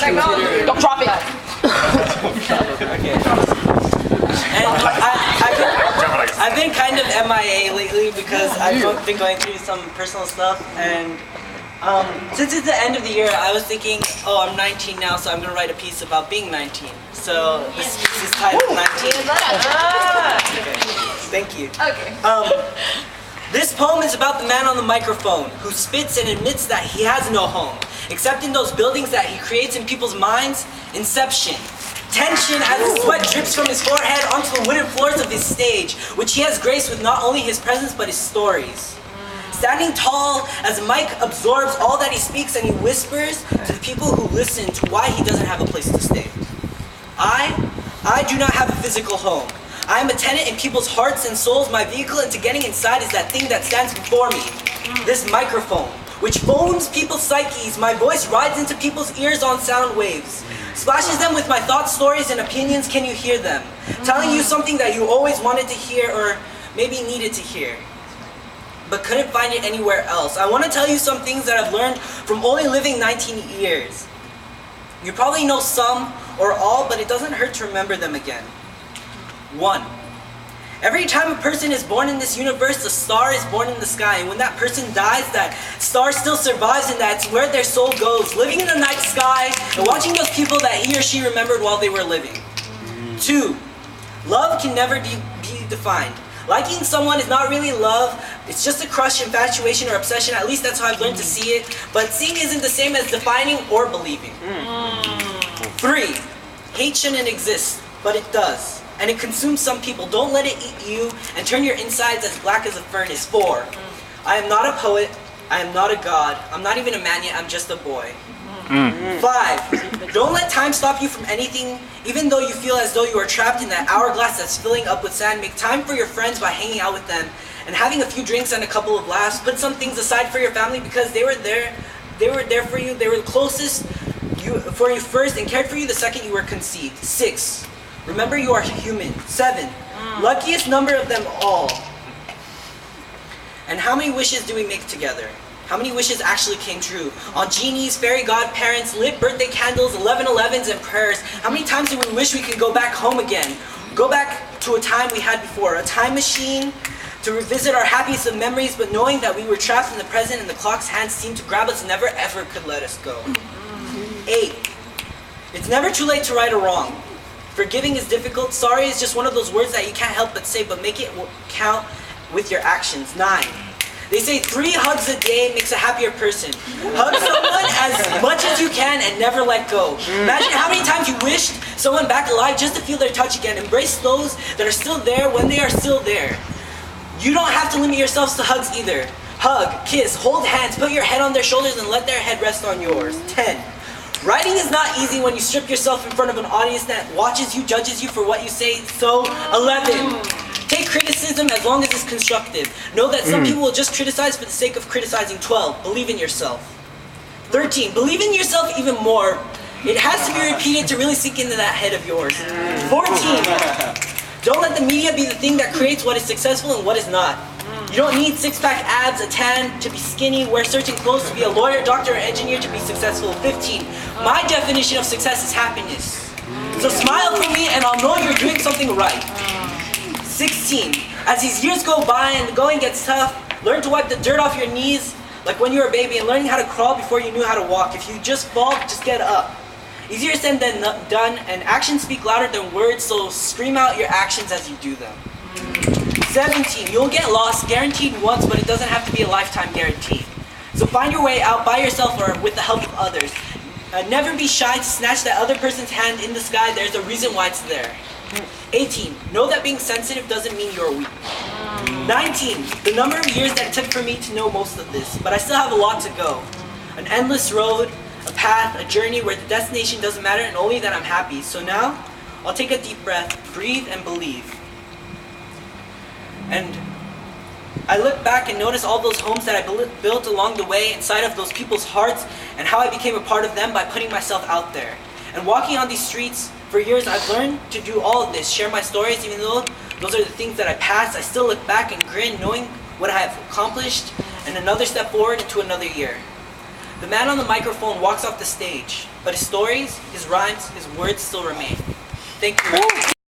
Technology. Don't drop it. Okay. And I've been kind of MIA lately because I've been going through some personal stuff, and since it's the end of the year, I was thinking, oh, I'm 19 now, so I'm going to write a piece about being 19. So this piece is titled 19. Okay. Thank you. Okay. This poem is about the man on the microphone who spits and admits that he has no home, except in those buildings that he creates in people's minds. Inception. Tension as the sweat drips from his forehead onto the wooden floors of his stage, which he has graced with not only his presence but his stories. Standing tall as the mic absorbs all that he speaks, and he whispers to the people who listen to why he doesn't have a place to stay. I do not have a physical home. I am a tenant in people's hearts and souls. My vehicle into getting inside is that thing that stands before me. This microphone, which phones people's psyches. My voice rides into people's ears on sound waves. Splashes them with my thoughts, stories, and opinions. Can you hear them? Telling you something that you always wanted to hear, or maybe needed to hear, but couldn't find it anywhere else. I want to tell you some things that I've learned from only living 19 years. You probably know some or all, but it doesn't hurt to remember them again. 1. Every time a person is born in this universe, a star is born in the sky. And when that person dies, that star still survives, and that's where their soul goes, living in the night sky and watching those people that he or she remembered while they were living. 2. Love can never be defined. Liking someone is not really love. It's just a crush, infatuation, or obsession. At least that's how I've learned to see it. But seeing isn't the same as defining or believing. 3. Hate shouldn't exist, but it does. And it consumes some people. Don't let it eat you and turn your insides as black as a furnace. 4. I am not a poet. I am not a god. I'm not even a man yet. I'm just a boy. 5. Don't let time stop you from anything, even though you feel as though you are trapped in that hourglass that's filling up with sand. Make time for your friends by hanging out with them and having a few drinks and a couple of laughs. Put some things aside for your family because they were there. They were there for you. They were the closest for you first and cared for you the second you were conceived. 6. Remember you are human. 7. Luckiest number of them all. And how many wishes do we make together? How many wishes actually came true? On genies, fairy godparents, lit birthday candles, 11/11s, and prayers. How many times do we wish we could go back home again? Go back to a time we had before. A time machine to revisit our happiest of memories, but knowing that we were trapped in the present and the clock's hands seemed to grab us and never ever could let us go. 8. It's never too late to right a wrong. Forgiving is difficult. Sorry is just one of those words that you can't help but say, but make it count with your actions. 9. They say 3 hugs a day makes a happier person. Hug someone as much as you can and never let go. Imagine how many times you wished someone back alive just to feel their touch again. Embrace those that are still there when they are still there. You don't have to limit yourselves to hugs either. Hug, kiss, hold hands, put your head on their shoulders and let their head rest on yours. 10. Writing is not easy when you strip yourself in front of an audience that watches you, judges you for what you say. So, 11. Take criticism as long as it's constructive. Know that some people will just criticize for the sake of criticizing. 12. Believe in yourself. 13. Believe in yourself even more. It has to be repeated to really sink into that head of yours. 14. Don't let the media be the thing that creates what is successful and what is not. You don't need six-pack abs, a tan to be skinny, wear certain clothes to be a lawyer, doctor, or engineer to be successful. 15. My definition of success is happiness. So smile for me and I'll know you're doing something right. 16. As these years go by and the going gets tough, learn to wipe the dirt off your knees like when you were a baby and learning how to crawl before you knew how to walk. If you just fall, just get up. Easier said than done, and actions speak louder than words, so scream out your actions as you do them. 17. You'll get lost, guaranteed once, but it doesn't have to be a lifetime guarantee. So find your way out by yourself or with the help of others. Never be shy to snatch that other person's hand in the sky. There's a reason why it's there. 18. Know that being sensitive doesn't mean you're weak. 19. The number of years that it took for me to know most of this, but I still have a lot to go. An endless road, a path, a journey where the destination doesn't matter and only that I'm happy. So now, I'll take a deep breath, breathe, and believe. And I look back and notice all those homes that I built along the way inside of those people's hearts and how I became a part of them by putting myself out there. And walking on these streets, for years I've learned to do all of this, share my stories, even though those are the things that I passed. I still look back and grin knowing what I have accomplished and another step forward into another year. The man on the microphone walks off the stage, but his stories, his rhymes, his words still remain. Thank you.